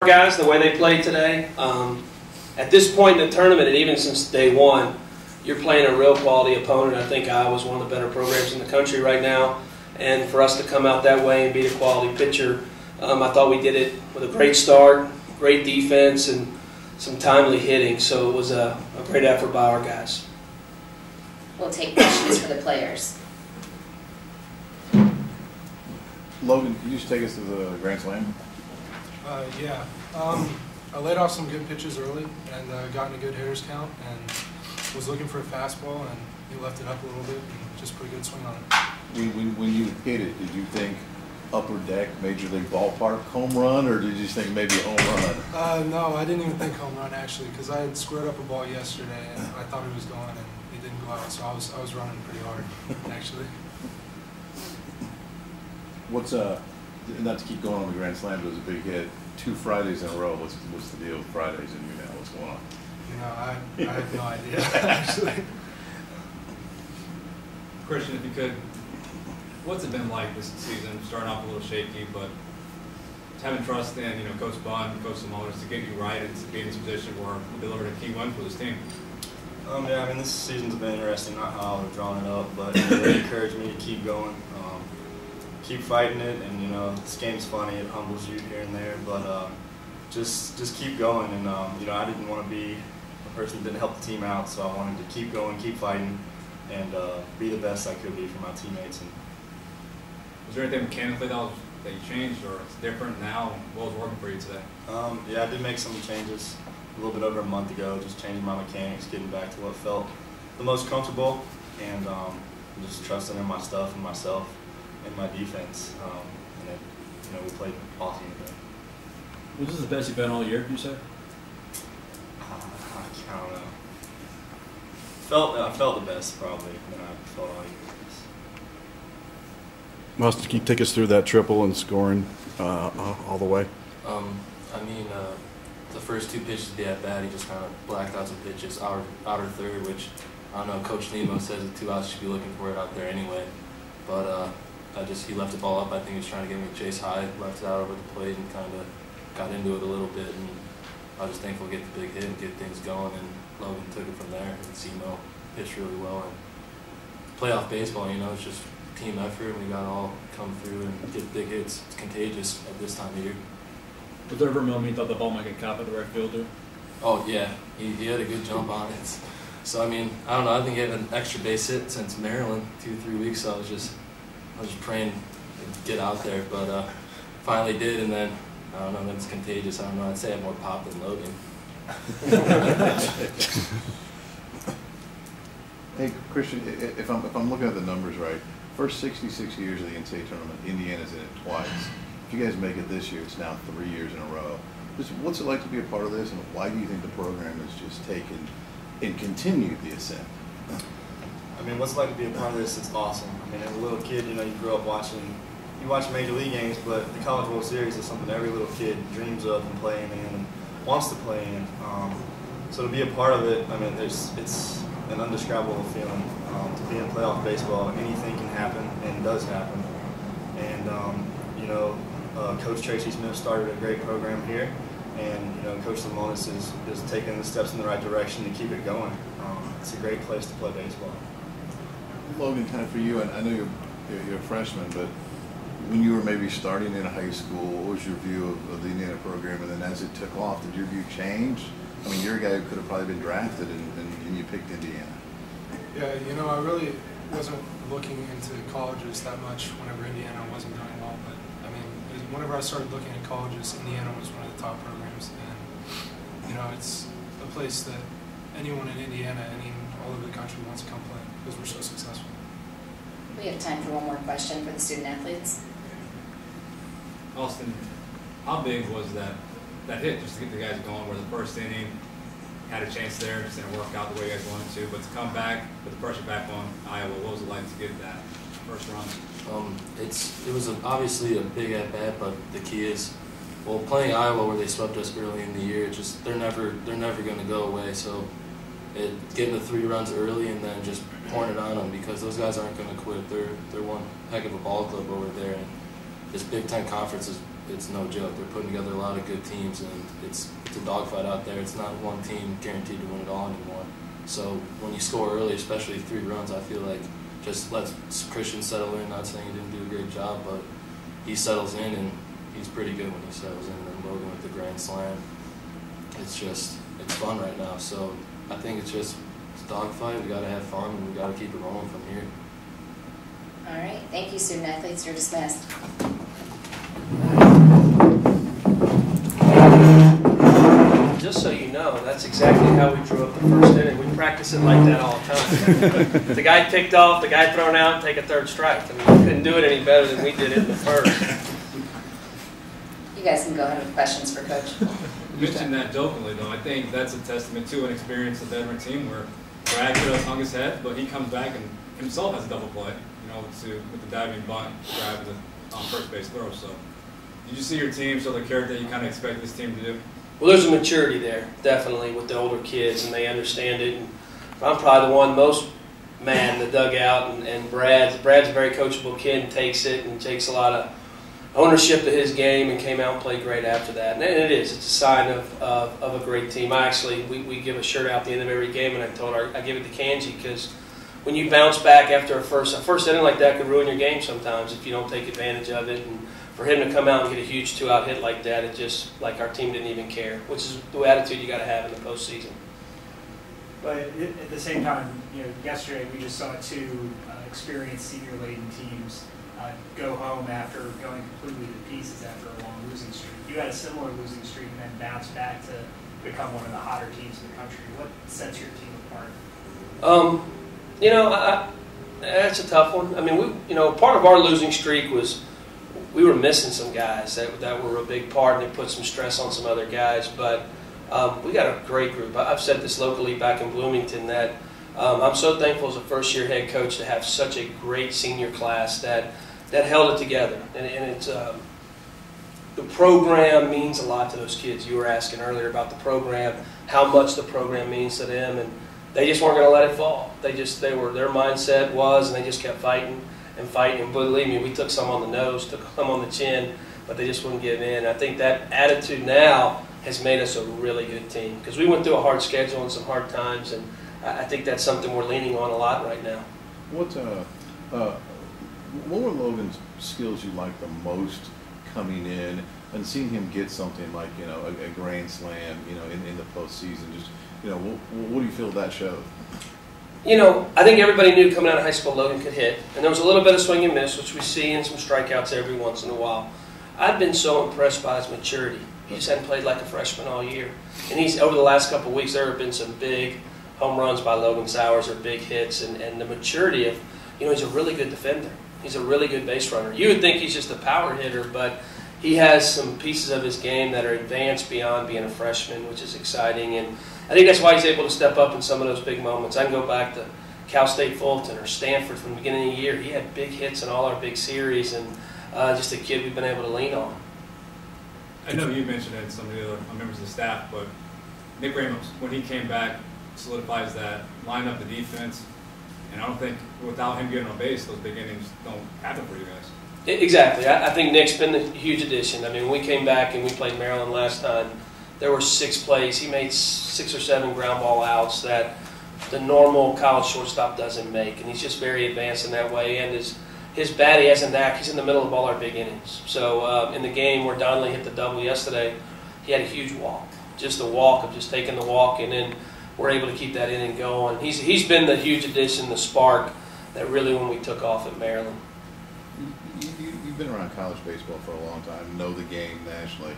Guys, the way they played today, at this point in the tournament, and even since day one, you're playing a real quality opponent. I think Iowa's one of the better programs in the country right now, and for us to come out that way and beat a quality pitcher, I thought we did it with a great start, great defense, and some timely hitting. So it was a great effort by our guys. We'll take questions for the players. Logan, could you just take us to the Grand Slam? Yeah. I laid off some good pitches early and got in a good hitter's count and was looking for a fastball, and he left it up a little bit and just put a good swing on it. When you hit it, did you think upper deck, major league ballpark home run, or did you just think maybe a home run? No, I didn't even think home run actually, because I had squared up a ball yesterday and I thought it was going and it didn't go out, so I was running pretty hard actually. Not to keep going on the Grand Slam, but it was a big hit. 2 Fridays in a row. What's the deal with Fridays in you now? What's going on? You know, I have no idea actually. Christian, if you could, what's it been like this season? Starting off a little shaky, but having trust in Coach Bond, Coach Lemonis to get you right and to be in this position where we delivered a key win for this team. Yeah, I mean, this season's been interesting. Not how I would have drawn it up, but it really encouraged me to keep going. Keep fighting it, and this game's funny. It humbles you here and there, but just keep going. And I didn't want to be a person that didn't help the team out, so I wanted to keep going, keep fighting, and be the best I could be for my teammates. And was there anything mechanically that you changed, or it's different now? What was working for you today? Yeah, I did make some changes a little bit over a month ago. Just changing my mechanics, getting back to what felt the most comfortable, and just trusting in my stuff and myself. In my defense, and then, we played awesome today. Was this the best you've been all year, you say? I don't know. I felt the best probably than I felt all year. Must can you take us through that triple and scoring all the way? The first 2 pitches he had bad, he just kind of blacked out some pitches, outer third, which I don't know, Coach Nemo says the 2 outs, should be looking for it out there anyway. But he left the ball up. I think he was trying to get me to chase high, left it out over the plate, and kind of got into it a little bit. And I was just thankful to get the big hit and get things going. And Logan took it from there. And Zemo pitched really well. And playoff baseball, it's just team effort. And we got to all come through and get big hits. It's contagious at this time of year. Was there ever a moment you thought the ball might get caught by the right fielder? Oh yeah, he had a good jump on it. So I don't know. I think he had an extra base hit since Maryland 2-3 weeks. So I was just praying to get out there, but finally did, and then, I don't know, then it's contagious. I don't know, I'd say I have more pop than Logan. Hey, Christian, if I'm looking at the numbers right, first 66 years of the NCAA tournament, Indiana's in it twice. If you guys make it this year, it's now 3 years in a row. What's it like to be a part of this, and why do you think the program has just taken and continued the ascent? What's it like to be a part of this? It's awesome. As a little kid, you grew up watching Major League games, but the College World Series is something every little kid dreams of and playing in and wants to play in. So to be a part of it, it's an indescribable feeling. To be in playoff baseball, anything can happen, and it does happen. And Coach Tracy Smith started a great program here, and Coach Lemonis is taking the steps in the right direction to keep it going. It's a great place to play baseball. Logan, kind of for you, and I know you're a freshman, but when you were maybe starting in high school, what was your view of the Indiana program? And then as it took off, did your view change? You're a guy who could have probably been drafted, and you picked Indiana. Yeah, I really wasn't looking into colleges that much whenever Indiana wasn't doing well, but whenever I started looking at colleges, Indiana was one of the top programs, and it's a place that anyone in Indiana, all over the country wants to come play because we're so successful. We have time for one more question for the student athletes. Austin, how big was that hit just to get the guys going, where the first inning had a chance there, just didn't work out the way you guys wanted to, but to come back, put the pressure back on Iowa, what was it like to get that first run? It was obviously a big at-bat, but the key is, playing Iowa where they swept us early in the year, they're never going to go away. So getting the 3 runs early and then just pouring it on them, because those guys aren't going to quit. They're one heck of a ball club over there, and this Big Ten conference is it's no joke. They're putting together a lot of good teams, and it's a dogfight out there. It's not one team guaranteed to win it all anymore. So when you score early, especially 3 runs, I feel like just let Christian settle in. Not saying he didn't do a great job, but he settles in, and he's pretty good when he settles in. And then Logan with the grand slam. It's fun right now. So I think it's a dogfight. We got to have fun, and we got to keep it rolling from here. All right. Thank you, student athletes. You're dismissed. Just so you know, that's exactly how we drew up the first inning. We practice it like that all the time. If the guy picked off, the guy thrown out, and take a 3rd strike. I mean, we couldn't do it any better than we did it in the first. You guys can go ahead with questions for Coach. You mentioned that jokingly, though. I think that's a testament to an experience of the veteran team where Brad could have hung his head, but he comes back and himself has a double play, with the diving bunt grab and the first base throw. So, did you see your team show the character you kind of expect this team to do? Well, there's a maturity there, definitely, with the older kids, and they understand it. And I'm probably the one most mad in the dugout, and Brad's a very coachable kid and takes it and takes a lot of ownership of his game and came out and played great after that. And it's a sign of a great team. We give a shirt out at the end of every game, and I give it to Kanji because when you bounce back after a first inning like that could ruin your game sometimes if you don't take advantage of it. And for him to come out and get a huge 2-out hit like that, it just like our team didn't even care, which is the attitude you got to have in the postseason. But at the same time, yesterday we just saw 2 experienced senior-laden teams go home after going completely to pieces after a long losing streak. You had a similar losing streak and then bounced back to become one of the hotter teams in the country. What sets your team apart? That's a tough one. I mean, part of our losing streak was we were missing some guys that were a big part, and it put some stress on some other guys. But we got a great group. I've said this locally back in Bloomington that I'm so thankful as a first-year head coach to have such a great senior class that held it together. And it's the program means a lot to those kids. You were asking earlier about the program, how much the program means to them, and they just weren't going to let it fall. Their mindset was, and they just kept fighting and fighting. And believe me, we took some on the nose, took some on the chin, but they just wouldn't give in. I think that attitude now has made us a really good team because we went through a hard schedule and some hard times, and I think that's something we're leaning on a lot right now. What were Logan's skills you liked the most coming in and seeing him get something like a grand slam in the postseason? Just what do you feel that showed? I think everybody knew coming out of high school Logan could hit, and there was a little bit of swing and miss, which we see in some strikeouts every once in a while. I've been so impressed by his maturity. He just hadn't played like a freshman all year, and over the last couple of weeks there have been some big home runs by Logan Sowers or big hits, and the maturity of he's a really good defender. He's a really good base runner. You would think he's just a power hitter, but he has some pieces of his game that are advanced beyond being a freshman, which is exciting. And I think that's why he's able to step up in some of those big moments. I can go back to Cal State Fulton or Stanford from the beginning of the year. He had big hits in all our big series, and just a kid we've been able to lean on. I know you mentioned it and some of the other members of the staff, but Nick Ramos, when he came back, solidifies that lineup, the defense. And I don't think without him getting on base, those big innings don't happen for you guys. Exactly. I think Nick's been a huge addition. I mean, when we came back and we played Maryland last time, there were 6 plays. He made 6 or 7 ground ball outs that the normal college shortstop doesn't make. And he's just very advanced in that way. And his bat, he has a knack. He's in the middle of all our big innings. So in the game where Donnelly hit the double yesterday, he had a huge walk. Just the walk of just taking the walk, and then we're able to keep that inning going. He's been the huge addition, the spark that really when we took off at Maryland. You've been around college baseball for a long time, know the game nationally.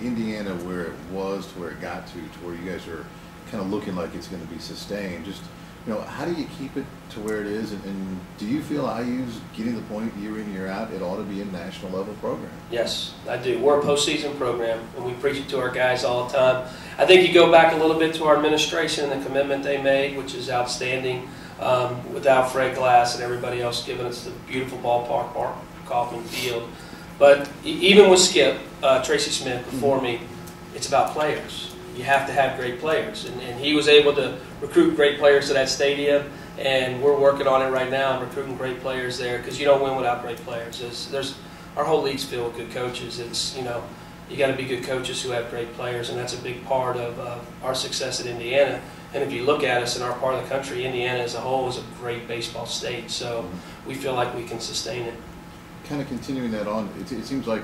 Indiana, where it was to where it got to where you guys are kind of looking like it's going to be sustained. Just, how do you keep it to where it is? And do you feel IU's getting the point year in, year out, it ought to be a national level program? Yes, I do. We're a postseason program, and we preach it to our guys all the time. I think you go back a little bit to our administration and the commitment they made, which is outstanding, without Fred Glass and everybody else giving us the beautiful ballpark, Mark Kaufman Field. But even with Skip, Tracy Smith before me, it's about players. You have to have great players. And he was able to recruit great players to that stadium, and we're working on it right now, recruiting great players there, because you don't win without great players. There's our whole league's filled with good coaches. It's, you know, you got to be good coaches who have great players, and that's a big part of our success at Indiana. And if you look at us in our part of the country, Indiana as a whole is a great baseball state, so we feel like we can sustain it. Kind of continuing that on, it seems like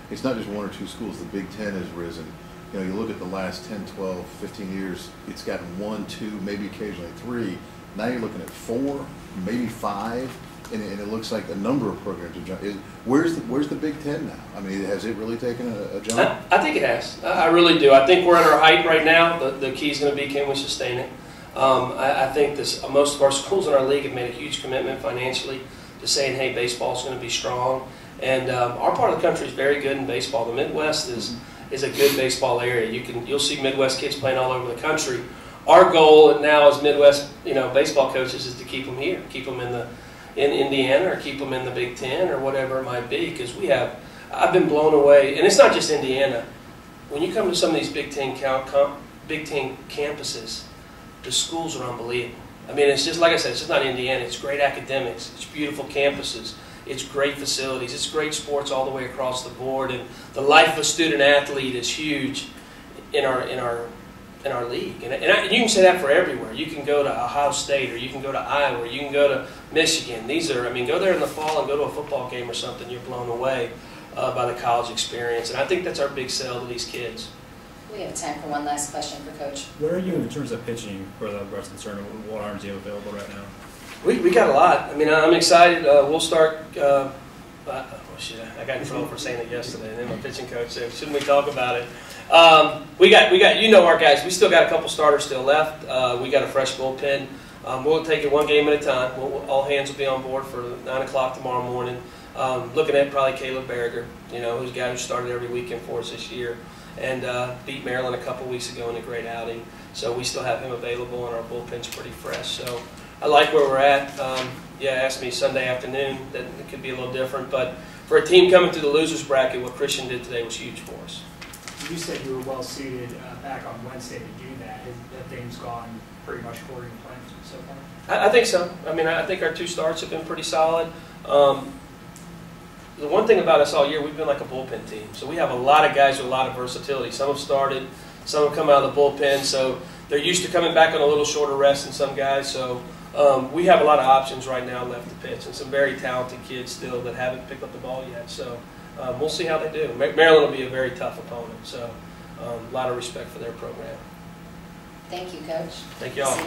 it's not just one or two schools. The Big Ten has risen. You know, you look at the last 10, 12, 15 years, it's gotten 1, 2, maybe occasionally 3. Now you're looking at 4, maybe 5, and it looks like a number of programs are jumping. Where's the Big Ten now? I mean, has it really taken a jump? I think it has. I really do. I think we're at our height right now. The key is going to be, can we sustain it? I think most of our schools in our league have made a huge commitment financially to saying, hey, baseball is going to be strong. And our part of the country is very good in baseball. The Midwest is a good baseball area. You'll see Midwest kids playing all over the country. Our goal now as Midwest, you know, baseball coaches is to keep them here, keep them in Indiana, or keep them in the Big Ten, or whatever it might be. Because I've been blown away, and it's not just Indiana. When you come to some of these Big Ten campuses, the schools are unbelievable. I mean, it's just like I said, it's just not Indiana. It's great academics. It's beautiful campuses. It's great facilities. It's great sports all the way across the board, and the life of a student athlete is huge in our league. And you can say that for everywhere. You can go to Ohio State, or you can go to Iowa, or you can go to Michigan. Go there in the fall and go to a football game or something. You're blown away by the college experience, and I think that's our big sell to these kids. We have time for one last question for Coach. Where are you in terms of pitching for the Western Tournament? What arms do you have available right now? We got a lot. I mean, I'm excited. We'll start. I got in trouble for saying it yesterday. And then my pitching coach said, "Shouldn't we talk about it?" We got. You know our guys. We still got a couple starters still left. We got a fresh bullpen. We'll take it one game at a time. All hands will be on board for 9 o'clock tomorrow morning. Looking at probably Caleb Berger, you know, who's a guy who started every weekend for us this year, and beat Maryland a couple weeks ago in a great outing. So we still have him available, and our bullpen's pretty fresh. So I like where we're at. Asked me Sunday afternoon, that it could be a little different, but for a team coming through the losers bracket, what Christian did today was huge for us. You said you were well suited back on Wednesday to do that. Have things gone pretty much according to plan so far? I think so. I mean, I think our 2 starts have been pretty solid. The one thing about us all year, we've been like a bullpen team. So we have a lot of guys with a lot of versatility. Some have started, some have come out of the bullpen. So they're used to coming back on a little shorter rest than some guys. So we have a lot of options right now left to pitch, and some very talented kids still that haven't picked up the ball yet. So we'll see how they do. Maryland will be a very tough opponent. So a lot of respect for their program. Thank you, Coach. Thank you all.